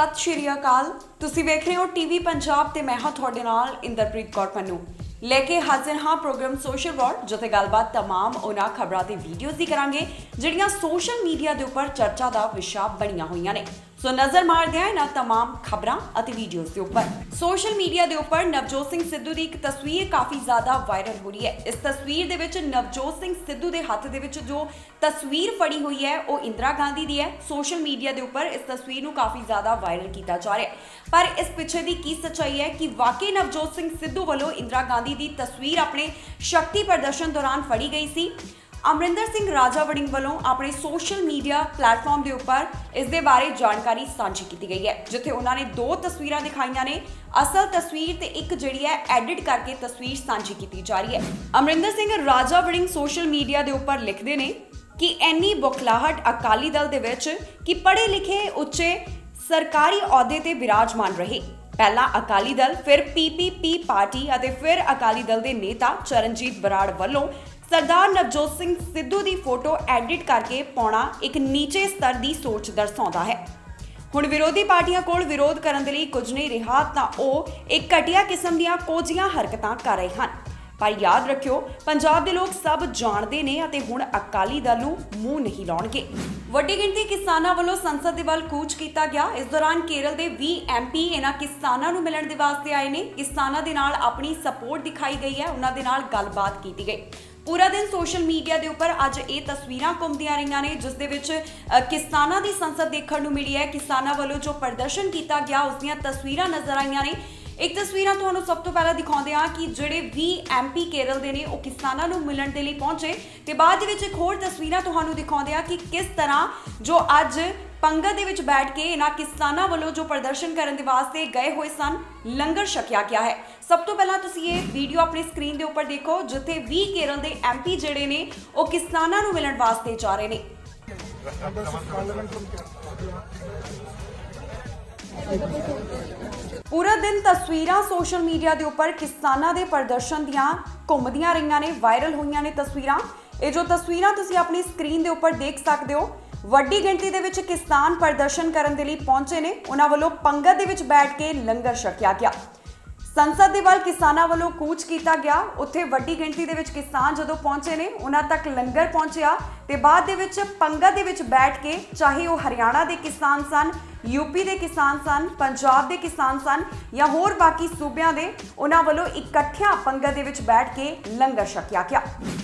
सत श्री अकाल। तुसी वेख रहे हो टीवी पंजाब ते मैं हाँ तुहाडे नाल इंद्रप्रीत कौर पन्नू लेके हाजिर हाँ प्रोग्राम सोशल वॉर, जिथे गलबात तमाम उन्हां खबरां ते वीडियोज़ दी करांगे जिहड़ियां सोशल मीडिया दे उपर चर्चा दा विशा बणियां होईयां ने। सो नज़र मारदे हैं इन्हां तमाम खबरां अते वीडियोज़ दे उपर। सोशल मीडिया दे उपर नवजोत सिंह सिद्धू दी एक तस्वीर काफ़ी ज़्यादा वायरल हो रही है। इस तस्वीर दे विच नवजोत सिंह सिद्धू दे हत्थ दे विच जो तस्वीर फड़ी हुई है वो इंदिरा गांधी दी है। सोशल मीडिया दे उपर इस तस्वीर नूं काफ़ी ज़्यादा वायरल किया जा रहा है, पर इस पिछे दी की सच्चाई है कि वाकई नवजोत सिंह सिद्धू वालों इंदिरा गांधी दी तस्वीर अपने शक्ति प्रदर्शन दौरान फड़ी गई सी। अमरिंदर सिंह राजा वड़िंग वालों अपने सोशल मीडिया प्लेटफॉर्म के उपर इस दे बारे जानकारी साझी की गई है, जिथे उन्होंने दो तस्वीरां दिखाईयां ने, असल तस्वीर ते एक जिहड़ी है एडिट करके तस्वीर साझी की जा रही है। अमरिंदर सिंह राजा वड़िंग सोशल मीडिया के उपर लिखते ने कि इन्नी बुखलाहट अकाली दल दे विच कि पढ़े लिखे उच्चे सरकारी अहुदे ते विराजमान रहे। पहला अकाली दल, फिर पीपीपी पार्टी अते फिर अकाली दल के नेता चरणजीत बराड़ वालों सरदार नवजोत सिंह सिद्धू की फोटो एडिट करके पाउणा एक नीचे स्तर की सोच दर्शाउंदा है। हुण विरोधी पार्टियां कोल विरोध करन दे लई कुछ नहीं रहा तां ओह एक घटिया किस्म दीआं कोझियां हरकतां कर रहे हैं। पर याद रखियो, पंजाब दे लोग सब जानते ने अते हुण अकाली दल नूं मूंह नहीं लाउणगे। वड्डी गिणती किसानां वल्लों संसद दे वल कूच कीता गया। इस दौरान केरल दे 20 MP इन्हां किसानां नूं मिलण दे वास्ते आए ने। किसानां दे नाल अपनी सपोर्ट दिखाई गई है, उन्हां दे नाल गलबात कीती गई। पूरा दिन सोशल मीडिया के उपर अज ये तस्वीरां घुमदियां रहियां ने, जिस दे विच किसानां दी संसद देखण नूं मिली है। किसानां वल्लों जो प्रदर्शन किया गया उसदियां तस्वीरां नजर आईयां ने। एक तस्वीरां तुहानूं सब तो पहला दिखाउंदे हां कि जिहड़े 20 MP केरल दे ने ओह किसानां नूं मिलण दे लई पहुंचे ते बाद दे विच एक होर तस्वीरां तुहानूं दिखाउंदे हां कि किस तरह जो अज पंगत दे विच बैठ के इन्हां किसानां वल्लों जो प्रदर्शन करन दे वास्ते गए हुए सन, लंगर छकिया गया है। सब तो पहला तुसीं ये वीडियो अपनी स्क्रीन के उपर देखो, जिथे 20 केरल दे MP जिहड़े ने ओह किसानां नूं मिलण वास्ते जा रहे ने। पूरा दिन तस्वीरां सोशल मीडिया के उपर किसानां दे प्रदर्शन दियां घुमदियां रहियां ने, वायरल होईयां ने तस्वीरां। ये जो तस्वीरां तुसीं अपनी स्क्रीन के उपर देख सकते हो, वड्डी गिणती दे विच किसान प्रदर्शन करन दे लई पहुंचे ने। उन्हां वल्लों पंगत दे विच बैठ के लंगर छकिया गया। संसद दे वल किसानां वल्लों कूच किया गया। उत्थे वड्डी गिणती दे विच किसान जदों पहुंचे ने, उन्हां तक लंगर पहुंचिया ते बाद दे विच पंगत दे विच बैठ के, चाहे वो हरियाणा के किसान सन, यूपी के किसान सन, पंजाब के किसान सन या होर बाकी सूबियां दे, उन्हां वल्लों इकट्ठियां पंगत दे विच बैठ के लंगर छकिया गया।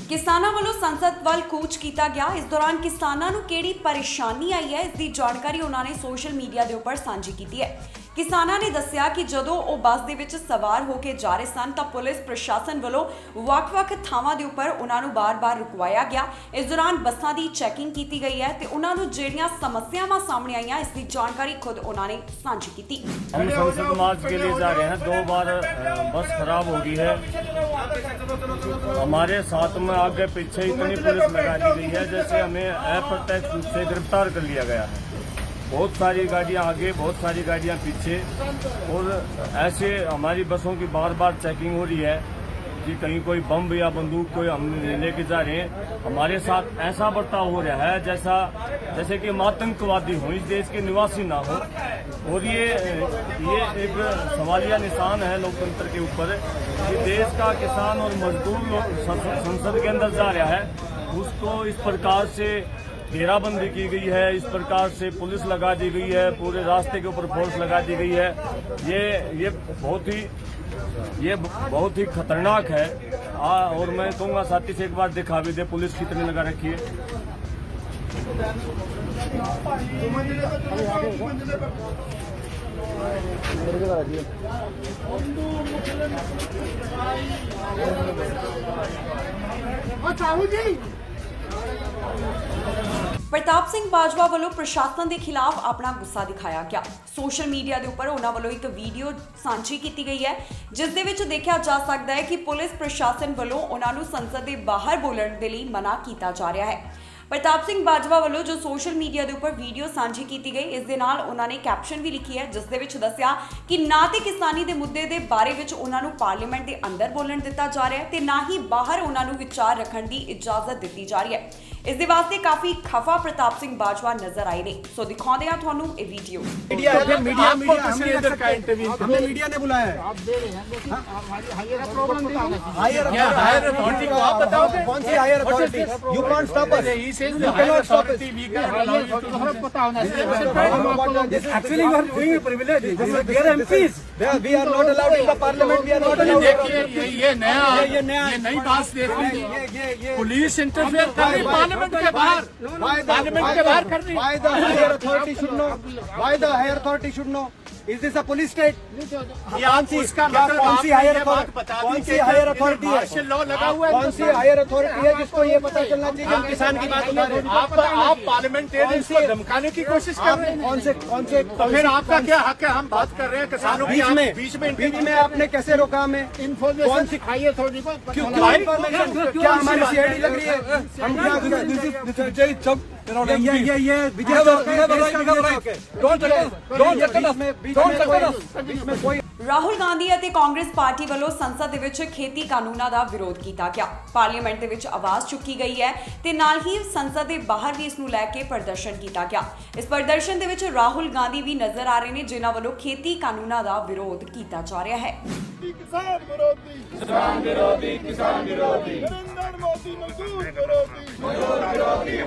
किसानां वल्लों संसद वल कूच किया गया। इस दौरान किसानां नूं किहड़ी परेशानी आई है, इसकी जानकारी उन्होंने सोशल मीडिया के उपर साझी की है। किसानां ने दस्सिया कि जदों वो बस दे विच सवार होकर जा रहे सन तां पुलिस प्रशासन वल्लों वख-वख थावां दे उपर उन्हां नूं बार-बार रुकवाया गया। इस दौरान बसां दी चैकिंग की गई है ते उन्हां नूं जिहड़ियां समस्यावां सामने आईयां, इसकी जानकारी खुद उन्होंने साझी की। हम संसद मार्च के लिए जा रहे हैं। 2 बार बस खराब हो गई है। हमारे साथ में आगे पीछे इतनी पुलिस लगा दी गई है जैसे हमें अप्रत्यक्ष रूप से गिरफ्तार कर लिया गया है। बहुत सारी गाड़ियां आगे, बहुत सारी गाड़ियां पीछे, और ऐसे हमारी बसों की बार बार चेकिंग हो रही है कि कहीं कोई बम या बंदूक कोई हम लेके जा रहे हैं। हमारे साथ ऐसा बर्ताव हो रहा है जैसे कि हम आतंकवादी हो, इस देश के निवासी ना हो। और ये एक सवालिया निशान है लोकतंत्र के ऊपर कि देश का किसान और मजदूर संसद के अंदर जा रहा है, उसको इस प्रकार से घेराबंदी की गई है, इस प्रकार से पुलिस लगा दी गई है, पूरे रास्ते के ऊपर फोर्स लगा दी गई है। ये बहुत ही खतरनाक है। और मैं कहूँगा साथी से एक बार दिखा भी दे पुलिस कितनी लगा रखी है। प्रताप सिंह बाजवा वालों प्रशासन के खिलाफ अपना गुस्सा दिखाया गया। सोशल मीडिया के उपर उन्होंने वालों एक वीडियो साझी की गई है, जिस दे विच देखा जा सकता है कि पुलिस प्रशासन वालों उन्होंने संसद के बाहर बोलने के लिए मना किया जा रहा है। प्रताप सिंह बाजवा वालों जो सोशल मीडिया के उपर वीडियो साझी की गई, इस दे नाल उन्होंने कैप्शन भी लिखी है, जिस दे विच दस्सिया कि ना तो किसानी के मुद्दे के बारे में उन्होंने पार्लीमेंट के अंदर बोलण दिता जा रहा है ते ना ही बाहर उन्होंने विचार रखने की इजाजत दी जा रही है। ਇਸ ਦੇ ਵਾਸਤੇ ਕਾਫੀ ਖਫਾ ਪ੍ਰਤਾਪ ਸਿੰਘ ਬਾਜਵਾ ਨਜ਼ਰ ਆਏ ਨੇ। ਸੋ ਦਿਖਾਉਂਦੇ ਆ ਤੁਹਾਨੂੰ ਇਹ ਵੀਡੀਓ। मीडिया ने बुलाया है। आप दे रहे हैं लेकिन हायर अथॉरिटी को आप बताओगे कौन सी higher authority? You can't stop us, you cannot stop us. पता होना चाहिए। Actually you are doing privilege, we are MPs, we are not allowed in the parliament, we are not allowed. देखिए ये नई बात देख लीजिए, पुलिस इंटरफेयर कर रही पार्लियामेंट के बाहर, पार्लियामेंट के बाहर कर रही। Why the higher authority should know? Why the higher authority should know? Is this a police state? कौन सी हायर अथॉरिटी है? लॉ लगा हुआ है, कौन सी हायर अथॉरिटी है जिसको ये पता चलना चाहिए कि हम किसान की बात बता रहे हैं? आप पार्लियामेंटेरियंस को धमकाने की कोशिश कर रहे हैं। कौन से तो फिर आपका क्या हक है? हम बात कर रहे हैं किसानों की, बीच में आपने कैसे रोका हमें? इन्फॉर्मेशन सिखाई अथॉरिटी को। क्यों इन्फॉर्मेशन? क्या हमारी सीआईडी लग रही है? हम क्या ਰਾਹੁਲ ਗਾਂਧੀ ਅਤੇ ਕਾਂਗਰਸ ਪਾਰਟੀ ਵੱਲੋਂ ਸੰਸਦ ਦੇ ਵਿੱਚ ਖੇਤੀ ਕਾਨੂੰਨਾਂ ਦਾ ਵਿਰੋਧ ਕੀਤਾ ਗਿਆ। ਪਾਰਲੀਮੈਂਟ ਦੇ ਵਿੱਚ ਆਵਾਜ਼ ਚੁੱਕੀ ਗਈ ਹੈ ਤੇ ਨਾਲ ਹੀ ਸੰਸਦ ਦੇ ਬਾਹਰ ਵੀ ਇਸ ਨੂੰ ਲੈ ਕੇ ਪ੍ਰਦਰਸ਼ਨ ਕੀਤਾ ਗਿਆ। ਇਸ ਪ੍ਰਦਰਸ਼ਨ ਦੇ ਵਿੱਚ ਰਾਹੁਲ ਗਾਂਧੀ ਵੀ ਨਜ਼ਰ ਆ ਰਹੇ ਨੇ, ਜਿਨ੍ਹਾਂ ਵੱਲੋਂ ਖੇਤੀ ਕਾਨੂੰਨਾਂ ਦਾ ਵਿਰੋਧ ਕੀਤਾ ਜਾ ਰਿਹਾ ਹੈ। किसान विरोधी, किसान विरोधी, किसान विरोधी, नरेंद्र मोदी मजदूर विरोधी, मजदूर विरोधी,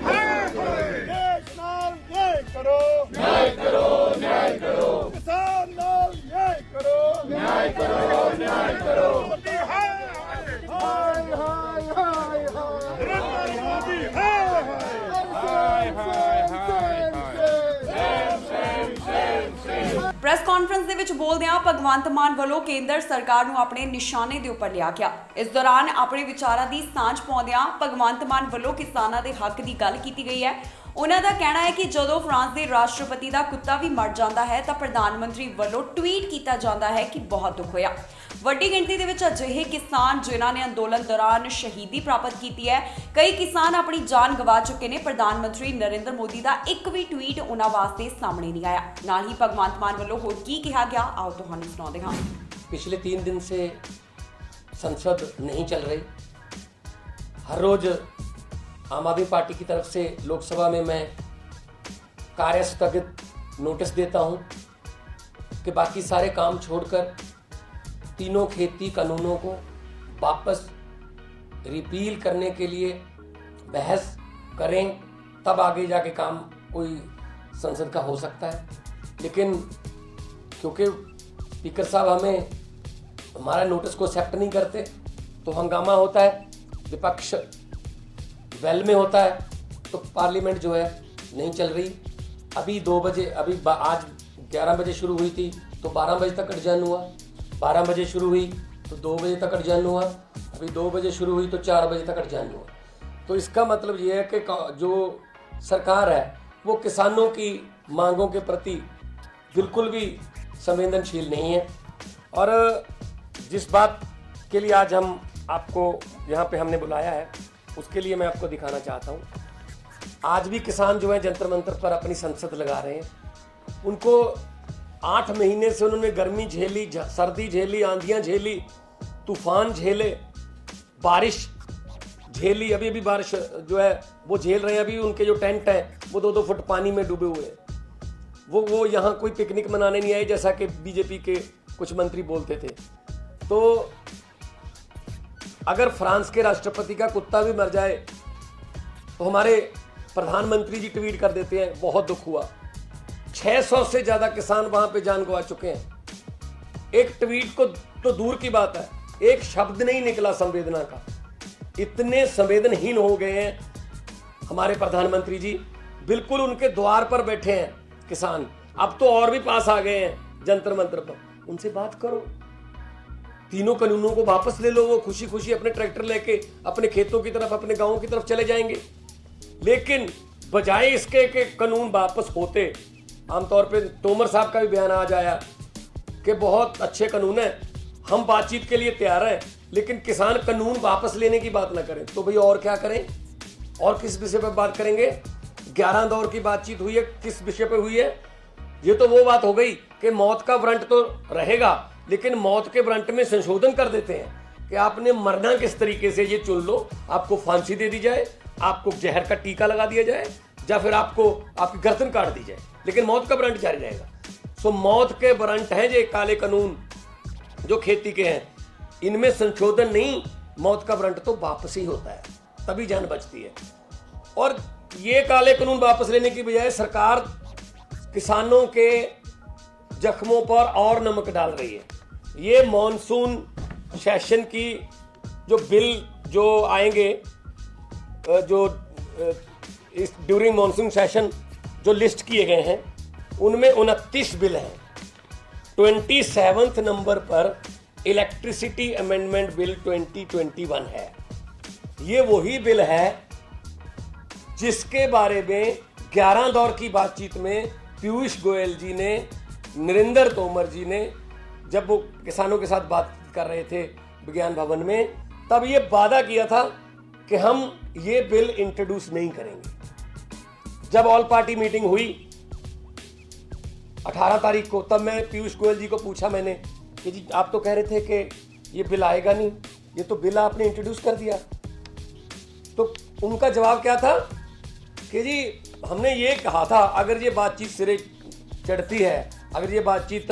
देश नाल न्याय करो, न्याय करो, न्याय करो, किसान नाल न्याय करो, न्याय करो, न्याय करो। हाय हाय हाय हाय नरेंद्र मोदी हाय हाय हाय हाय ਪ੍ਰੈਸ ਕਾਨਫਰੰਸ ਦੇ ਵਿੱਚ ਬੋਲਦਿਆਂ ਭਗਵੰਤ ਮਾਨ ਵੱਲੋਂ ਕੇਂਦਰ ਸਰਕਾਰ ਨੂੰ ਆਪਣੇ ਨਿਸ਼ਾਨੇ ਦੇ ਉੱਪਰ ਲਿਆ ਗਿਆ। ਇਸ ਦੌਰਾਨ ਆਪਣੇ ਵਿਚਾਰਾਂ ਦੀ ਸਾਂਝ ਪਾਉਂਦਿਆਂ ਭਗਵੰਤ ਮਾਨ ਵੱਲੋਂ ਕਿਸਾਨਾਂ ਦੇ ਹੱਕ ਦੀ ਗੱਲ ਕੀਤੀ ਗਈ ਹੈ। ਉਹਨਾਂ ਦਾ ਕਹਿਣਾ ਹੈ ਕਿ ਜਦੋਂ ਫਰਾਂਸ ਦੇ ਰਾਸ਼ਟਰਪਤੀ ਦਾ ਕੁੱਤਾ ਵੀ ਮਰ ਜਾਂਦਾ ਹੈ ਤਾਂ ਪ੍ਰਧਾਨ ਮੰਤਰੀ ਵੱਲੋਂ ਟਵੀਟ ਕੀਤਾ ਜਾਂਦਾ ਹੈ ਕਿ ਬਹੁਤ ਦੁੱਖ ਹੋਇਆ। ਵੱਡੀ ਗਿਣਤੀ ਦੇ ਵਿੱਚ ਅਜਿਹੇ ਕਿਸਾਨ ਜਿਨ੍ਹਾਂ ਨੇ ਅੰਦੋਲਨ ਦੌਰਾਨ ਸ਼ਹੀਦੀ ਪ੍ਰਾਪਤ ਕੀਤੀ ਹੈ, ਕਈ ਕਿਸਾਨ ਆਪਣੀ ਜਾਨ ਗਵਾ ਚੁੱਕੇ ਨੇ। ਪ੍ਰਧਾਨ ਮੰਤਰੀ ਨਰਿੰਦਰ ਮੋਦੀ ਦਾ ਇੱਕ ਵੀ ਟਵੀਟ ਉਹਨਾਂ ਵਾਸਤੇ ਸਾਹਮਣੇ ਨਹੀਂ ਆਇਆ। ਨਾਲ ਹੀ ਭਗਵੰਤ ਮਾਨ ਵੱਲੋਂ ਹੋਰ ਕੀ ਕਿਹਾ ਗਿਆ, ਆਓ ਤੁਹਾਨੂੰ ਸੁਣਾਉਂਦੇ ਹਾਂ। पिछले 3 दिन से संसद नहीं चल रही। हर रोज आम आदमी पार्टी की तरफ से लोकसभा में मैं कार्य स्थगित नोटिस देता हूं कि बाकी सारे काम छोड़कर तीनों खेती कानूनों को वापस रिपील करने के लिए बहस करें, तब आगे जाके काम कोई संसद का हो सकता है। लेकिन क्योंकि स्पीकर साहब हमें हमारा नोटिस को एक्सेप्ट नहीं करते तो हंगामा होता है, विपक्ष वेल में होता है, तो पार्लियामेंट जो है नहीं चल रही। अभी 2 बजे, अभी आज 11 बजे शुरू हुई थी तो 12 बजे तक अडजर्न हुआ, 12 बजे शुरू हुई तो 2 बजे तक अडजर्न हुआ, अभी 2 बजे शुरू हुई तो 4 बजे तक अडजर्न हुआ। तो इसका मतलब ये है कि जो सरकार है वो किसानों की मांगों के प्रति बिल्कुल भी संवेदनशील नहीं है। और जिस बात के लिए आज हम आपको यहाँ पे हमने बुलाया है उसके लिए मैं आपको दिखाना चाहता हूँ। आज भी किसान जो है जंतर मंतर पर अपनी संसद लगा रहे हैं। उनको 8 महीने से उन्होंने गर्मी झेली, सर्दी झेली, आंधियाँ झेली, तूफान झेले, बारिश झेली। अभी अभी बारिश जो है वो झेल रहे हैं। अभी उनके जो टेंट हैं वो 2-2 फुट पानी में डूबे हुए हैं। वो यहाँ कोई पिकनिक मनाने नहीं आए जैसा कि बीजेपी के कुछ मंत्री बोलते थे। तो अगर फ्रांस के राष्ट्रपति का कुत्ता भी मर जाए तो हमारे प्रधानमंत्री जी ट्वीट कर देते हैं बहुत दुख हुआ। 600 से ज़्यादा किसान वहाँ पे जान गंवा चुके हैं। एक ट्वीट को तो दूर की बात है, एक शब्द नहीं निकला संवेदना का। इतने संवेदनहीन हो गए हैं हमारे प्रधानमंत्री जी, बिल्कुल उनके द्वार पर बैठे हैं किसान। अब तो और भी पास आ गए हैं जंतर मंतर पर। उनसे बात करो, तीनों कानूनों को वापस ले लो। वो खुशी खुशी अपने ट्रैक्टर लेके अपने खेतों की तरफ, अपने गांवों की तरफ चले जाएंगे। लेकिन बजाय इसके कि कानून वापस होते, आमतौर पे तोमर साहब का भी बयान आज आया कि बहुत अच्छे कानून हैं, हम बातचीत के लिए तैयार हैं, लेकिन किसान कानून वापस लेने की बात ना करें। तो भैया और क्या करें, और किस विषय पर बात करेंगे? 11 दौर की बातचीत हुई है, किस विषय पे हुई है? ये तो वो बात हो गई कि मौत का वारंट तो रहेगा, लेकिन मौत के वारंट में संशोधन कर देते हैं कि आपने मरना किस तरीके से ये चुन लो, आपको फांसी दे दी जाए आपको जहर का टीका लगा दिया जाए या फिर आपको आपकी गर्दन काट दी जाए, लेकिन मौत का वारंट जारी रहेगा। सो मौत के वारंट हैं ये काले कानून जो खेती के हैं, इनमें संशोधन नहीं, मौत का वारंट तो वापस ही होता है, तभी जान बचती है। और ये काले कानून वापस लेने की बजाय सरकार किसानों के जख्मों पर और नमक डाल रही है। ये मॉनसून सेशन की जो बिल जो आएंगे, जो इस ड्यूरिंग मॉनसून सेशन जो लिस्ट किए गए हैं, उनमें 29 बिल हैं। 27 नंबर पर इलेक्ट्रिसिटी अमेंडमेंट बिल 2021 है। ये वही बिल है जिसके बारे में 11 दौर की बातचीत में पीयूष गोयल जी ने, नरेंद्र तोमर जी ने, जब वो किसानों के साथ बात कर रहे थे विज्ञान भवन में, तब ये वादा किया था कि हम ये बिल इंट्रोड्यूस नहीं करेंगे। जब ऑल पार्टी मीटिंग हुई 18 तारीख को, तब मैं पीयूष गोयल जी को पूछा मैंने कि जी आप तो कह रहे थे कि ये बिल आएगा नहीं, ये तो बिल आपने इंट्रोड्यूस कर दिया। तो उनका जवाब क्या था कि जी हमने ये कहा था अगर ये बातचीत सिरे चढ़ती है, अगर ये बातचीत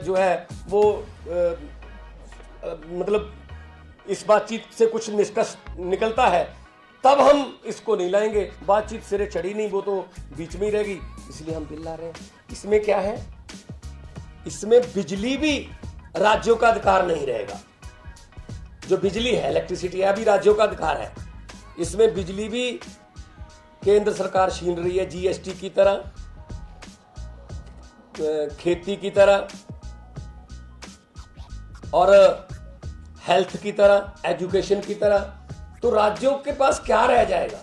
जो है वो मतलब इस बातचीत से कुछ निष्कर्ष निकलता है, तब हम इसको नहीं लाएंगे। बातचीत सिरे चढ़ी नहीं, वो तो बीच में ही रहेगी, इसलिए हम बिल ला रहे हैं। इसमें क्या है, इसमें बिजली भी राज्यों का अधिकार नहीं रहेगा। जो बिजली है, इलेक्ट्रिसिटी है, अभी राज्यों का अधिकार है। इसमें बिजली भी केंद्र सरकार छीन रही है, जीएसटी की तरह, खेती की तरह और हेल्थ की तरह, एजुकेशन की तरह। तो राज्यों के पास क्या रह जाएगा?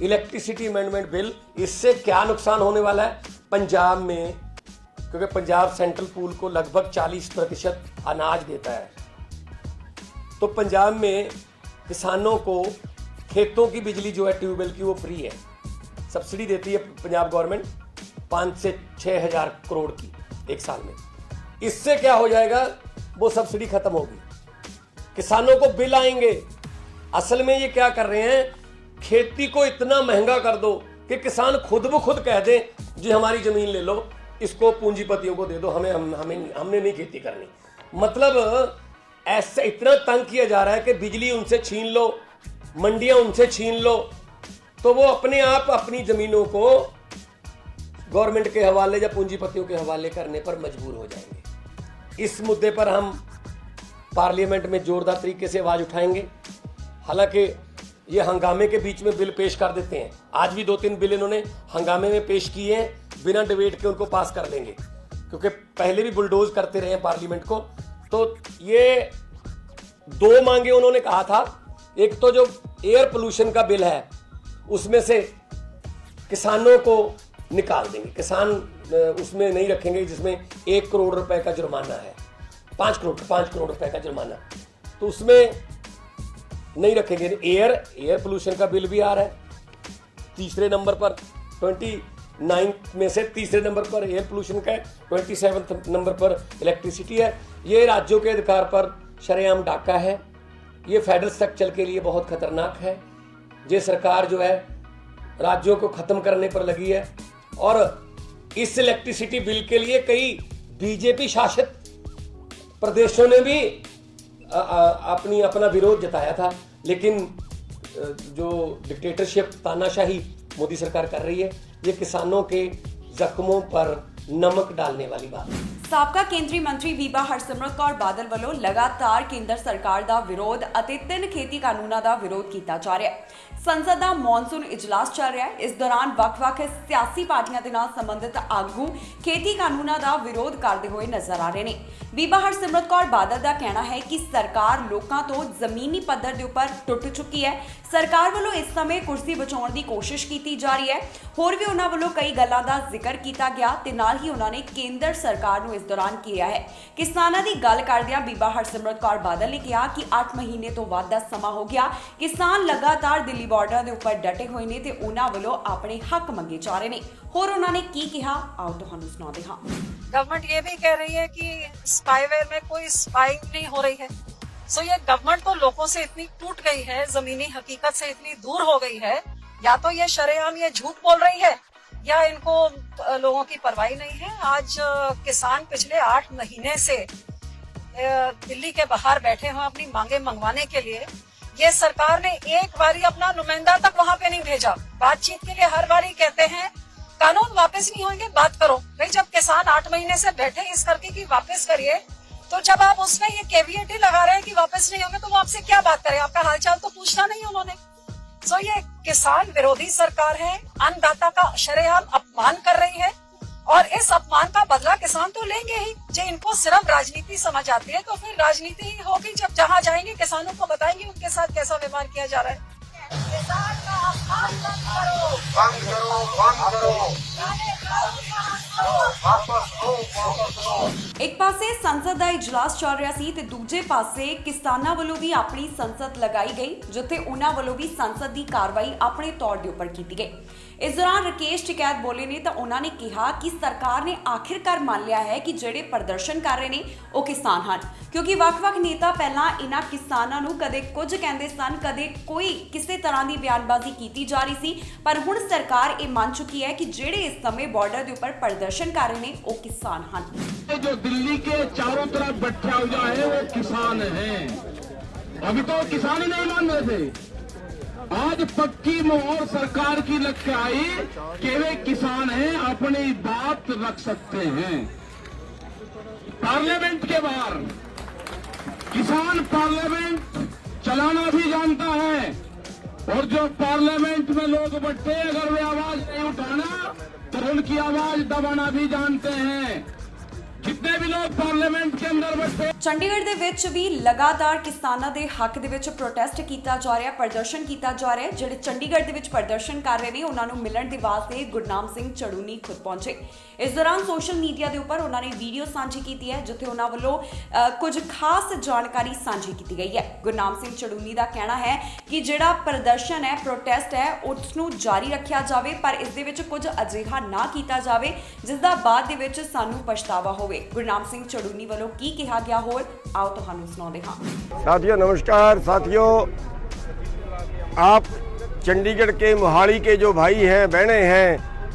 इलेक्ट्रिसिटी अमेंडमेंट बिल, इससे क्या नुकसान होने वाला है पंजाब में, क्योंकि पंजाब सेंट्रल पूल को लगभग 40% अनाज देता है। तो पंजाब में किसानों को खेतों की बिजली जो है ट्यूबवेल की, वो फ्री है, सब्सिडी देती है पंजाब गवर्नमेंट 5 से 6 हज़ार करोड़ की एक साल में। इससे क्या हो जाएगा, वो सब्सिडी खत्म होगी, किसानों को बिल आएंगे। असल में ये क्या कर रहे हैं, खेती को इतना महंगा कर दो कि किसान खुद ब खुद कह दें जी हमारी जमीन ले लो, इसको पूंजीपतियों को दे दो, हमने नहीं खेती करनी। मतलब ऐसे इतना तंग किया जा रहा है कि बिजली उनसे छीन लो, मंडियां उनसे छीन लो, तो वो अपने आप अपनी जमीनों को गवर्नमेंट के हवाले या पूंजीपतियों के हवाले करने पर मजबूर हो जाएंगे। इस मुद्दे पर हम पार्लियामेंट में जोरदार तरीके से आवाज उठाएंगे। हालांकि ये हंगामे के बीच में बिल पेश कर देते हैं, आज भी 2-3 बिल इन्होंने हंगामे में पेश किए हैं, बिना डिबेट के उनको पास कर देंगे, क्योंकि पहले भी बुलडोज करते रहे हैं पार्लियामेंट को। तो ये 2 मांगे उन्होंने कहा था, एक तो जो एयर पोल्यूशन का बिल है उसमें से किसानों को निकाल देंगे, किसान उसमें नहीं रखेंगे जिसमें 1 करोड़ रुपए का जुर्माना है, 5 करोड़ रुपए का जुर्माना, तो उसमें नहीं रखेंगे। एयर पोल्यूशन का बिल भी आ रहा है तीसरे नंबर पर, 29 में से तीसरे नंबर पर एयर पोल्यूशन का है, 27 नंबर पर इलेक्ट्रिसिटी है। ये राज्यों के अधिकार पर शरेआम डाका है, ये फेडरल स्ट्रक्चर के लिए बहुत खतरनाक है। ये सरकार जो है राज्यों को खत्म करने पर लगी है, और इस इलेक्ट्रिसिटी बिल के लिए कई बीजेपी शासित प्रदेशों ने भी अपना विरोध जताया था, लेकिन जो डिक्टेटरशिप, तानाशाही मोदी सरकार कर रही है, ये किसानों के जख्मों पर नमक डालने वाली बात है। ਸਾਬਕਾ ਕੇਂਦਰੀ ਮੰਤਰੀ ਬੀਬਾ ਹਰਸਿਮਰਤ ਕੌਰ ਬਾਦਲ ਵੱਲੋਂ ਲਗਾਤਾਰ ਕੇਂਦਰ ਸਰਕਾਰ ਦਾ ਵਿਰੋਧ ਅਤੇ 3 ਖੇਤੀ ਕਾਨੂੰਨਾਂ ਦਾ ਵਿਰੋਧ ਕੀਤਾ ਜਾ ਰਿਹਾ ਹੈ। ਸੰਸਦ ਦਾ ਮੌਨਸੂਨ ਇਜਲਾਸ ਚੱਲ ਰਿਹਾ ਹੈ। ਇਸ ਦੌਰਾਨ ਵੱਖ-ਵੱਖ ਸਿਆਸੀ ਪਾਰਟੀਆਂ ਦੇ ਨਾਲ ਸੰਬੰਧਿਤ ਆਗੂ ਖੇਤੀ ਕਾਨੂੰਨਾਂ ਦਾ ਵਿਰੋਧ ਕਰਦੇ ਹੋਏ ਨਜ਼ਰ ਆ ਰਹੇ ਨੇ। ਬੀਬਾ ਹਰਸਿਮਰਤ ਕੌਰ ਬਾਦਲ ਦਾ ਕਹਿਣਾ ਹੈ ਕਿ ਸਰਕਾਰ ਲੋਕਾਂ ਤੋਂ ਜ਼ਮੀਨੀ ਪੱਧਰ ਦੇ ਉੱਪਰ ਟੁੱਟ ਚੁੱਕੀ ਹੈ। ਸਰਕਾਰ ਵੱਲੋਂ ਇਸ ਸਮੇਂ ਕੁਰਸੀ ਬਚਾਉਣ ਦੀ ਕੋਸ਼ਿਸ਼ ਕੀਤੀ ਜਾ ਰਹੀ ਹੈ। ਹੋਰ ਵੀ ਉਹਨਾਂ ਵੱਲੋਂ ਕਈ ਗੱਲਾਂ ਦਾ ਜ਼ਿਕਰ ਕੀਤਾ ਗਿਆ ਤੇ ਨਾਲ ਹੀ ਉਹਨਾਂ ਨੇ ਕੇਂਦਰ ਸਰਕਾਰ ਨੂੰ ਇਸ ਦੌਰਾਨ ਕਿਹਾ ਹੈ। ਕਿਸਾਨਾਂ ਦੀ ਗੱਲ ਕਰਦਿਆਂ ਬੀਬਾ ਹਰਸਿਮਰਤ ਕੌਰ ਬਾਦਲ ਨੇ ਕਿਹਾ ਕਿ 8 ਮਹੀਨੇ ਤੋਂ ਵੱਧ ਦਾ ਸਮਾਂ ਹੋ ਗਿਆ, ਕਿਸਾਨ ਲਗਾਤਾਰ ਦਿੱਲੀ ਬਾਰਡਰਾਂ ਦੇ ਉੱਪਰ ਡਟੇ ਹੋਏ ਨੇ ਤੇ ਉਹਨਾਂ ਵੱਲੋਂ ਆਪਣੇ ਹੱਕ ਮੰਗੇ ਜਾ ਰਹੇ ਨੇ। ਹੋਰ ਉਹਨਾਂ ਨੇ ਕੀ ਕਿਹਾ, ਆਓ ਤੁਹਾਨੂੰ ਸੁਣਾਉਂਦੇ ਹਾਂ। गवर्नमेंट ये भी कह रही है कि स्पाईवेयर में कोई स्पाइंग नहीं हो रही है, सो ये गवर्नमेंट तो लोगों से इतनी टूट गई है, जमीनी हकीकत से इतनी दूर हो गई है, या तो ये शरेआम ये झूठ बोल रही है या इनको लोगों की परवाह नहीं है। आज किसान पिछले 8 महीने से दिल्ली के बाहर बैठे हैं अपनी मांगे मंगवाने के लिए। ये सरकार ने एक बारी अपना नुमाइंदा तक वहां पे नहीं भेजा। बातचीत के लिए हर बारी कहते हैं कानून वापस नहीं होंगे, बात करो। भाई जब किसान 8 महीने से बैठे इस करके कि वापस करिए, तो जब आप उसमें ये केवीएट ही लगा रहे हैं कि वापस नहीं होंगे, तो वो आपसे क्या बात करें? आपका हालचाल तो पूछना नहीं उन्होंने। सो ये किसान विरोधी सरकार है, अन्नदाता का शरेआम अपमान कर रही है, और इस अपमान का बदला किसान तो लेंगे ही। जो इनको सिर्फ राजनीति समझ आती है, तो फिर राजनीति ही होगी। जब जहाँ जाएंगे किसानों को बताएंगे उनके साथ कैसा व्यवहार किया जा रहा है। किसान का अपमान बंद करो, बंद करो, बंद करो, वापस लो, वापस लो। एक पासे संसद ਦਾ ਇਜਲਾਸ ਚੱਲ ਰਿਹਾ ਸੀ ਤੇ ਦੂਜੇ ਪਾਸੇ ਕਿਸਾਨਾਂ ਵੱਲੋਂ ਵੀ ਆਪਣੀ ਸੰਸਦ ਲਗਾਈ ਗਈ, ਜਿੱਥੇ ਉਹਨਾਂ ਵੱਲੋਂ ਵੀ ਸੰਸਦ ਦੀ ਕਾਰਵਾਈ ਆਪਣੇ ਤੌਰ ਦੇ ਉੱਪਰ ਕੀਤੀ ਗਈ। ਇਸ ਦੌਰਾਨ ਰਾਕੇਸ਼ ਟਿਕੈਤ ਬੋਲੇ ਨੇ ਤਾਂ ਉਹਨਾਂ ਨੇ ਕਿਹਾ ਕਿ ਸਰਕਾਰ ਨੇ ਆਖਿਰਕਾਰ ਮੰਨ ਲਿਆ ਹੈ ਕਿ ਜਿਹੜੇ ਪ੍ਰਦਰਸ਼ਨ ਕਰ ਰਹੇ ਨੇ ਉਹ ਕਿਸਾਨ ਹਨ, ਕਿਉਂਕਿ ਵੱਖ-ਵੱਖ ਨੇਤਾ ਪਹਿਲਾਂ ਇਹਨਾਂ ਕਿਸਾਨਾਂ ਨੂੰ ਕਦੇ ਕੁਝ ਕਹਿੰਦੇ ਸਨ, ਕਦੇ ਕੋਈ ਕਿਸੇ ਤਰ੍ਹਾਂ ਦੀ ਬਿਆਨਬਾਜ਼ੀ ਕੀਤੀ ਜਾ ਰਹੀ ਸੀ, ਪਰ ਹੁਣ ਸਰਕਾਰ ਇਹ ਮੰਨ ਚੁੱਕੀ ਹੈ ਕਿ ਜਿਹੜੇ ਇਸ ਸਮੇਂ ਬਾਰਡਰ ਦੇ ਉੱਪਰ ਪ੍ਰਦਰਸ਼ਨ ਕਰ ਰਹੇ ਨੇ ਉਹ किसान हैं। जो दिल्ली के चारों तरफ बैठा हुआ है वो किसान हैं। अभी तो किसान ही नहीं मान रहे थे, आज पक्की मोहर सरकार की लग के आई कि वे किसान हैं, अपनी बात रख सकते हैं। पार्लियामेंट के बाहर किसान पार्लियामेंट चलाना भी जानता है, और जो पार्लियामेंट में लोग बैठे अगर वे आवाज नहीं उठाना तो उनकी आवाज दबाना भी जानते हैं। जितने भी लोग पार्लियामेंट के अंदर बैठे। ਚੰਡੀਗੜ੍ਹ ਦੇ ਵਿੱਚ ਵੀ ਲਗਾਤਾਰ ਕਿਸਾਨਾਂ ਦੇ ਹੱਕ ਦੇ ਵਿੱਚ ਪ੍ਰੋਟੈਸਟ ਕੀਤਾ ਜਾ ਰਿਹਾ, ਪ੍ਰਦਰਸ਼ਨ ਕੀਤਾ ਜਾ ਰਿਹਾ। ਜਿਹੜੇ ਚੰਡੀਗੜ੍ਹ ਦੇ ਵਿੱਚ ਪ੍ਰਦਰਸ਼ਨ ਕਰ ਰਹੇ ਨੇ ਉਹਨਾਂ ਨੂੰ ਮਿਲਣ ਦੇ ਵਾਸਤੇ ਗੁਰਨਾਮ ਸਿੰਘ ਚੜੂਨੀ ਖੁਦ ਪਹੁੰਚੇ। ਇਸ ਦੌਰਾਨ ਸੋਸ਼ਲ ਮੀਡੀਆ ਦੇ ਉੱਪਰ ਉਹਨਾਂ ਨੇ ਵੀਡੀਓ ਸਾਂਝੀ ਕੀਤੀ ਹੈ, ਜਿੱਥੇ ਉਹਨਾਂ ਵੱਲੋਂ ਕੁਝ ਖਾਸ ਜਾਣਕਾਰੀ ਸਾਂਝੀ ਕੀਤੀ ਗਈ ਹੈ। ਗੁਰਨਾਮ ਸਿੰਘ ਚੜੂਨੀ ਦਾ ਕਹਿਣਾ ਹੈ ਕਿ ਜਿਹੜਾ ਪ੍ਰਦਰਸ਼ਨ ਹੈ, ਪ੍ਰੋਟੈਸਟ ਹੈ, ਉਸ ਨੂੰ ਜਾਰੀ ਰੱਖਿਆ ਜਾਵੇ, ਪਰ ਇਸ ਦੇ ਵਿੱਚ ਕੁਝ ਅਜਿਹਾ ਨਾ ਕੀਤਾ ਜਾਵੇ ਜਿਸ ਦਾ ਬਾਅਦ ਦੇ ਵਿੱਚ ਸਾਨੂੰ ਪਛਤਾਵਾ ਹੋਵੇ। ਗੁਰਨਾਮ ਸਿੰਘ ਚੜੂਨੀ ਵੱਲੋਂ ਕੀ ਕਿਹਾ ਗਿਆ ਹੋਰ आओ तो हम सुनाते हैं। साथियों नमस्कार। साथियों, आप चंडीगढ़ के मोहाली के जो भाई हैं बहनें हैं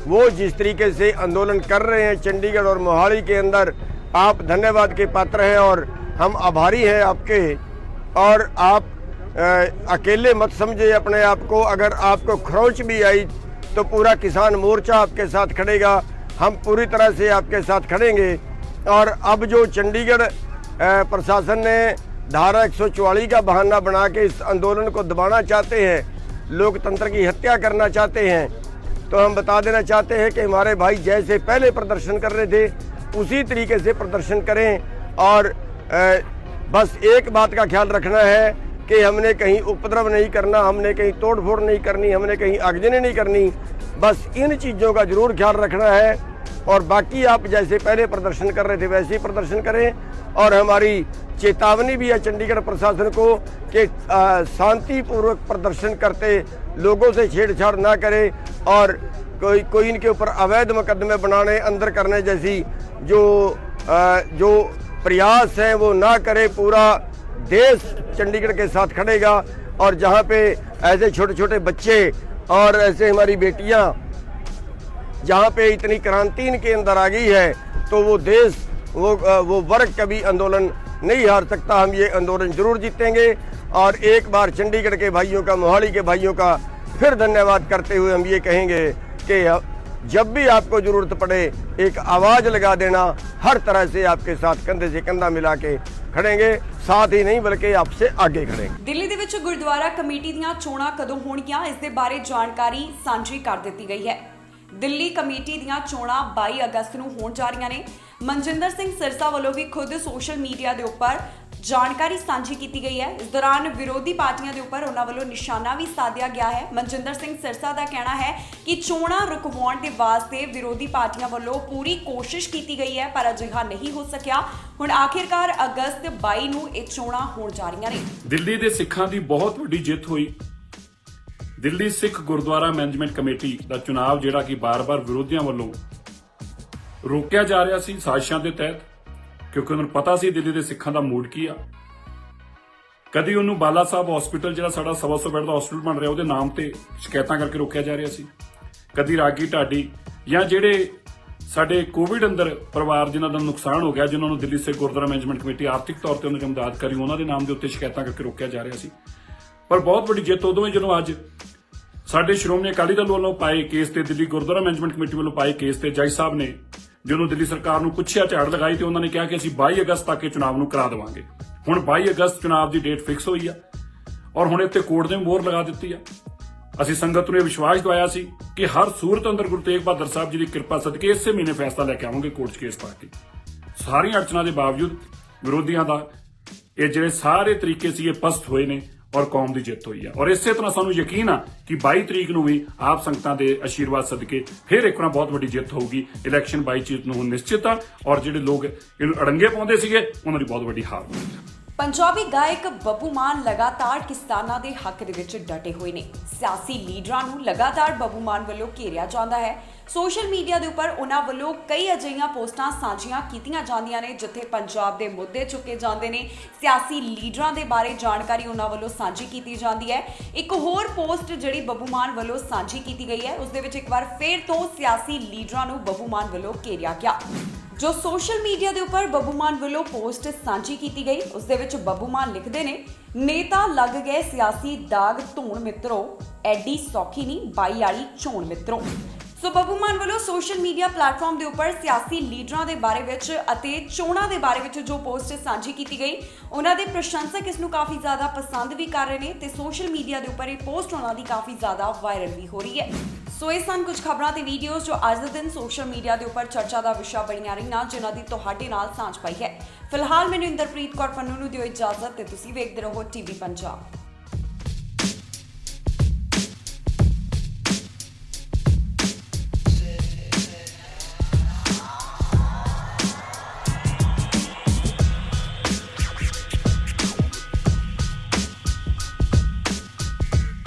वो जिस तरीके से आंदोलन कर रहे हैं चंडीगढ़ और मोहाली के अंदर, आप धन्यवाद के पात्र हैं और हम आभारी हैं आपके। और आप अकेले मत समझे अपने आप को। अगर आपको खरोंच भी आई तो पूरा किसान मोर्चा आपके साथ खड़ेगा, हम पूरी तरह से आपके साथ खड़ेंगे। और अब जो चंडीगढ़ प्रशासन ने धारा 144 का बहाना बना के इस आंदोलन को दबाना चाहते हैं, लोकतंत्र की हत्या करना चाहते हैं, तो हम बता देना चाहते हैं कि हमारे भाई जैसे पहले प्रदर्शन कर रहे थे उसी तरीके से प्रदर्शन करें। और बस एक बात का ख्याल रखना है कि हमने कहीं उपद्रव नहीं करना, हमने कहीं तोड़ फोड़ नहीं करनी, हमने कहीं आगजनी नहीं करनी। बस इन चीज़ों का ज़रूर ख्याल रखना है। और बाकी आप जैसे पहले प्रदर्शन कर रहे थे वैसे ही प्रदर्शन करें। और हमारी चेतावनी भी है चंडीगढ़ प्रशासन को कि शांतिपूर्वक प्रदर्शन करते लोगों से छेड़छाड़ ना करे, और कोई इनके ऊपर अवैध मुकदमे बनाने अंदर करने जैसी जो प्रयास हैं वो ना करे। पूरा देश चंडीगढ़ के साथ खड़ेगा। और जहाँ पे ऐसे छोटे छोटे बच्चे और ऐसे हमारी बेटियाँ जहाँ पे इतनी क्रांति इनके अंदर आ गई है, तो वो देश वो वर्ग कभी आंदोलन नहीं हार सकता। हम ये आंदोलन जरूर जीतेंगे। और एक बार चंडीगढ़ के भाइयों का, मोहाली के भाइयों का फिर धन्यवाद करते हुए हम ये कहेंगे कि जब भी आपको ज़रूरत पड़े एक आवाज़ लगा देना। हर तरह से आपके साथ कंधे से कंधा मिला के खड़ेंगे, साथ ही नहीं बल्कि आपसे आगे खड़ेंगे। ਦਿੱਲੀ ਦੇ ਵਿੱਚ ਗੁਰਦੁਆਰਾ ਕਮੇਟੀ ਦੀਆਂ ਚੋਣਾਂ ਕਦੋਂ ਹੋਣਗੀਆਂ, ਇਸ ਦੇ ਬਾਰੇ ਜਾਣਕਾਰੀ ਸਾਂਝੀ ਕਰ ਦਿੱਤੀ ਗਈ ਹੈ। ਦਿੱਲੀ ਕਮੇਟੀ ਦੀਆਂ ਚੋਣਾਂ 22 ਅਗਸਤ ਨੂੰ ਹੋਣ ਜਾ ਰਹੀਆਂ ਨੇ। ਮਨਜਿੰਦਰ ਸਿੰਘ ਸਿਰਸਾ ਵੱਲੋਂ ਵੀ ਖੁਦ ਸੋਸ਼ਲ ਮੀਡੀਆ ਦੇ ਉੱਪਰ ਜਾਣਕਾਰੀ ਸਾਂਝੀ ਕੀਤੀ ਗਈ ਹੈ। ਇਸ ਦੌਰਾਨ ਵਿਰੋਧੀ ਪਾਰਟੀਆਂ ਦੇ ਉੱਪਰ ਉਹਨਾਂ ਵੱਲੋਂ ਨਿਸ਼ਾਨਾ ਵੀ ਸਾਧਿਆ ਗਿਆ ਹੈ। ਮਨਜਿੰਦਰ ਸਿੰਘ ਸਿਰਸਾ ਦਾ ਕਹਿਣਾ ਹੈ ਕਿ ਚੋਣਾਂ ਰੁਕਵਾਉਣ ਦੇ ਵਾਸਤੇ ਵਿਰੋਧੀ ਪਾਰਟੀਆਂ ਵੱਲੋਂ ਪੂਰੀ ਕੋਸ਼ਿਸ਼ ਕੀਤੀ ਗਈ ਹੈ, ਪਰ ਅਜਿਹਾ ਨਹੀਂ ਹੋ ਸਕਿਆ। ਹੁਣ ਆਖਿਰਕਾਰ ਅਗਸਤ 22 ਨੂੰ ਇਹ ਚੋਣਾਂ ਹੋਣ ਜਾ ਰਹੀਆਂ ਨੇ। ਦਿੱਲੀ ਦੇ ਸਿੱਖਾਂ ਦੀ ਬਹੁਤ ਵੱਡੀ ਜਿੱਤ ਹੋਈ। ਦਿੱਲੀ ਸਿੱਖ ਗੁਰਦੁਆਰਾ ਮੈਨੇਜਮੈਂਟ ਕਮੇਟੀ ਦਾ ਚੁਣਾਵ ਜਿਹੜਾ ਕਿ ਬਾਰ-ਬਾਰ ਵਿਰੋਧੀਆਂ ਵੱਲੋਂ ਰੋਕਿਆ ਜਾ ਰਿਹਾ ਸੀ ਸਾਜ਼ਿਸ਼ਾਂ ਦੇ ਤਹਿਤ, ਕਿਉਂਕਿ ਉਹਨਾਂ ਨੂੰ ਪਤਾ ਸੀ ਦਿੱਲੀ ਦੇ ਸਿੱਖਾਂ ਦਾ ਮੂਡ ਕੀ ਆ। ਕਦੀ ਉਹਨੂੰ ਬਾਲਾ ਸਾਹਿਬ ਹਸਪੀਟਲ ਜਿਹੜਾ ਸਾਡਾ 125 ਬੈੱਡ ਦਾ ਹਸਪੀਟਲ ਬਣ ਰਿਹਾ ਉਹਦੇ ਨਾਮ ਤੇ ਸ਼ਿਕਾਇਤਾਂ ਕਰਕੇ ਰੋਕਿਆ ਜਾ ਰਿਹਾ ਸੀ। ਕਦੀ ਰਾਗੀ ਢਾਡੀ ਜਾਂ ਜਿਹੜੇ ਸਾਡੇ ਕੋਵਿਡ ਅੰਦਰ ਪਰਿਵਾਰ ਜਿਨ੍ਹਾਂ ਦਾ ਨੁਕਸਾਨ ਹੋ ਗਿਆ, ਜਿਨ੍ਹਾਂ ਨੂੰ ਦਿੱਲੀ ਸਿੱਖ ਗੁਰਦੁਆਰਾ ਮੈਨੇਜਮੈਂਟ ਕਮੇਟੀ ਆਰਥਿਕ ਤੌਰ ਤੇ ਉਹਨਾਂ ਦੀ ਮਦਦ ਕਰੀ, ਉਹਨਾਂ ਦੇ ਨਾਮ ਦੇ ਉੱਤੇ ਸ਼ਿਕਾਇਤਾਂ ਕਰਕੇ ਰੋਕਿਆ ਜਾ ਰਿਹਾ ਸੀ। ਪਰ ਬਹੁਤ ਵੱਡੀ ਜਿੱਤ ਉਦੋਂ ਹੀ ਜਦੋਂ ਅੱਜ ਸਾਡੇ ਸ਼੍ਰੋਮਣੀ ਅਕਾਲੀ ਦਲ ਵੱਲੋਂ ਪਾਏ ਕੇਸ ਤੇ, ਦਿੱਲੀ ਗੁਰਦੁਆਰਾ ਮੈਨੇਜਮੈਂਟ ਕਮੇਟੀ ਵੱਲੋਂ ਪਾਏ ਕੇਸ ਤੇ ਜੱਜ ਸਾਹਿਬ ਨੇ ਜਦੋਂ ਦਿੱਲੀ ਸਰਕਾਰ ਨੂੰ ਪੁੱਛਿਆ, ਝਾੜ ਲਗਾਈ ਤੇ ਉਹਨਾਂ ਨੇ ਕਿਹਾ ਕਿ ਅਸੀਂ 22 ਅਗਸਤ ਤੱਕ ਇਹ ਚੁਣਾਵ ਨੂੰ ਕਰਾ ਦੇਵਾਂਗੇ। ਹੁਣ 22 ਅਗਸਤ ਚੁਣਾਵ ਦੀ ਡੇਟ ਫਿਕਸ ਹੋਈ ਆ ਔਰ ਹੁਣ ਇੱਥੇ ਕੋਰਟ ਨੇ ਮੋਹਰ ਲਗਾ ਦਿੱਤੀ ਆ। ਅਸੀਂ ਸੰਗਤ ਨੂੰ ਇਹ ਵਿਸ਼ਵਾਸ ਦਵਾਇਆ ਸੀ ਕਿ ਹਰ ਸੂਰਤ ਅੰਦਰ ਗੁਰੂ ਤੇਗ ਬਹਾਦਰ ਸਾਹਿਬ ਜੀ ਦੀ ਕਿਰਪਾ ਸਦਕੇ ਇਸੇ ਮਹੀਨੇ ਫੈਸਲਾ ਲੈ ਕੇ ਆਵਾਂਗੇ ਕੋਰਟ 'ਚ ਕੇਸ ਪਾ ਕੇ। ਸਾਰੀਆਂ ਅੜਚਨਾਂ ਦੇ ਬਾਵਜੂਦ ਵਿਰੋਧੀਆਂ ਦਾ ਇਹ ਜਿਹੜੇ ਸਾਰੇ ਤਰੀਕੇ ਸੀ ਇਹ ਪਸਤ ਹੋਏ ਨੇ ਔਰ ਕੌਮ ਦੀ ਜਿੱਤ ਹੋਈ ਆ। ਔਰ ਇਸੇ ਤਰ੍ਹਾਂ ਸਾਨੂੰ ਯਕੀਨ ਆ ਕਿ 22 ਤਰੀਕ ਨੂੰ ਵੀ ਆਪ ਸੰਗਤਾਂ ਦੇ ਆਸ਼ੀਰਵਾਦ ਸਦਕੇ ਫਿਰ ਇੱਕ ਵਾਰ ਬਹੁਤ ਵੱਡੀ ਜਿੱਤ ਹੋਊਗੀ। ਇਲੈਕਸ਼ਨ 22 ਤਰੀਕ ਨੂੰ ਹੁਣ ਨਿਸ਼ਚਿਤ ਆ ਔਰ ਜਿਹੜੇ ਲੋਕ ਇਹਨੂੰ ਅੜੰਗੇ ਪਾਉਂਦੇ ਸੀਗੇ ਉਹਨਾਂ ਦੀ ਬਹੁਤ ਵੱਡੀ ਹਾਰ ਹੋਈ। ਪੰਜਾਬੀ ਗਾਇਕ ਬੱਬੂ ਮਾਨ ਲਗਾਤਾਰ ਕਿਸਾਨਾਂ ਦੇ ਹੱਕ ਦੇ ਵਿੱਚ ਡਟੇ ਹੋਏ ਨੇ। ਸਿਆਸੀ ਲੀਡਰਾਂ ਨੂੰ ਲਗਾਤਾਰ ਬੱਬੂ ਮਾਨ ਵੱਲੋਂ ਘੇਰਿਆ ਜਾਂਦਾ ਹੈ। ਸੋਸ਼ਲ ਮੀਡੀਆ ਦੇ ਉੱਪਰ ਉਹਨਾਂ ਵੱਲੋਂ ਕਈ ਅਜਿਹੀਆਂ ਪੋਸਟਾਂ ਸਾਂਝੀਆਂ ਕੀਤੀਆਂ ਜਾਂਦੀਆਂ ਨੇ ਜਿੱਥੇ ਪੰਜਾਬ ਦੇ ਮੁੱਦੇ ਚੁੱਕੇ ਜਾਂਦੇ ਨੇ, ਸਿਆਸੀ ਲੀਡਰਾਂ ਦੇ ਬਾਰੇ ਜਾਣਕਾਰੀ ਉਹਨਾਂ ਵੱਲੋਂ ਸਾਂਝੀ ਕੀਤੀ ਜਾਂਦੀ ਹੈ। ਇੱਕ ਹੋਰ ਪੋਸਟ ਜਿਹੜੀ ਬੱਬੂ ਮਾਨ ਵੱਲੋਂ ਸਾਂਝੀ ਕੀਤੀ ਗਈ ਹੈ ਉਸ ਦੇ ਵਿੱਚ ਇੱਕ ਵਾਰ ਫੇਰ ਤੋਂ ਸਿਆਸੀ ਲੀਡਰਾਂ ਨੂੰ ਬੱਬੂ ਮਾਨ ਵੱਲੋਂ ਘੇਰਿਆ ਗਿਆ। ਜੋ ਸੋਸ਼ਲ ਮੀਡੀਆ ਦੇ ਉੱਪਰ ਬੱਬੂ ਮਾਨ ਵੱਲੋਂ ਪੋਸਟ ਸਾਂਝੀ ਕੀਤੀ ਗਈ ਉਸ ਦੇ ਵਿੱਚ ਬੱਬੂ ਮਾਨ ਲਿਖਦੇ ਨੇ, ਨੇਤਾ ਲੱਗ ਗਏ ਸਿਆਸੀ ਦਾਗ ਧੂਣ ਮਿੱਤਰੋ, ਐਡੀ ਸੌਖੀ ਨਹੀਂ 22 ਵਾਲੀ ਚੋਣ ਮਿੱਤਰੋ। ਸੋ ਬੱਬੂ ਮਾਨ ਵੱਲੋਂ ਸੋਸ਼ਲ ਮੀਡੀਆ ਪਲੇਟਫਾਰਮ ਦੇ ਉੱਪਰ ਸਿਆਸੀ ਲੀਡਰਾਂ ਦੇ ਬਾਰੇ ਵਿੱਚ ਅਤੇ ਚੋਣਾਂ ਦੇ ਬਾਰੇ ਵਿੱਚ ਜੋ ਪੋਸਟ ਸਾਂਝੀ ਕੀਤੀ ਗਈ, ਉਹਨਾਂ ਦੇ ਪ੍ਰਸ਼ੰਸਕ ਇਸ ਨੂੰ ਕਾਫੀ ਜ਼ਿਆਦਾ ਪਸੰਦ ਵੀ ਕਰ ਰਹੇ ਨੇ ਤੇ ਸੋਸ਼ਲ ਮੀਡੀਆ ਦੇ ਉੱਪਰ ਇਹ ਪੋਸਟ ਉਹਨਾਂ ਦੀ ਕਾਫੀ ਜ਼ਿਆਦਾ ਵਾਇਰਲ ਵੀ ਹੋ ਰਹੀ ਹੈ। ਸੋ ਇਹ ਸਨ ਕੁਝ ਖਬਰਾਂ ਤੇ ਵੀਡੀਓਜ਼ ਜੋ ਅੱਜ ਦੇ ਦਿਨ ਸੋਸ਼ਲ ਮੀਡੀਆ ਦੇ ਉੱਪਰ ਚਰਚਾ ਦਾ ਵਿਸ਼ਾ ਬਣੀਆਂ ਰਹੀਆਂ, ਜਿਨ੍ਹਾਂ ਦੀ ਤੁਹਾਡੇ ਨਾਲ ਸਾਂਝ ਪਾਈ ਹੈ। ਫਿਲਹਾਲ ਮੈਨੂੰ ਇੰਦਰਪ੍ਰੀਤ ਕੌਰ ਪੰਨੂ ਨੂੰ ਦਿਓ ਇਜਾਜ਼ਤ ਤੇ ਤੁਸੀਂ ਵੇਖਦੇ ਰਹੋ ਟੀਵੀ ਪੰਜਾਬ।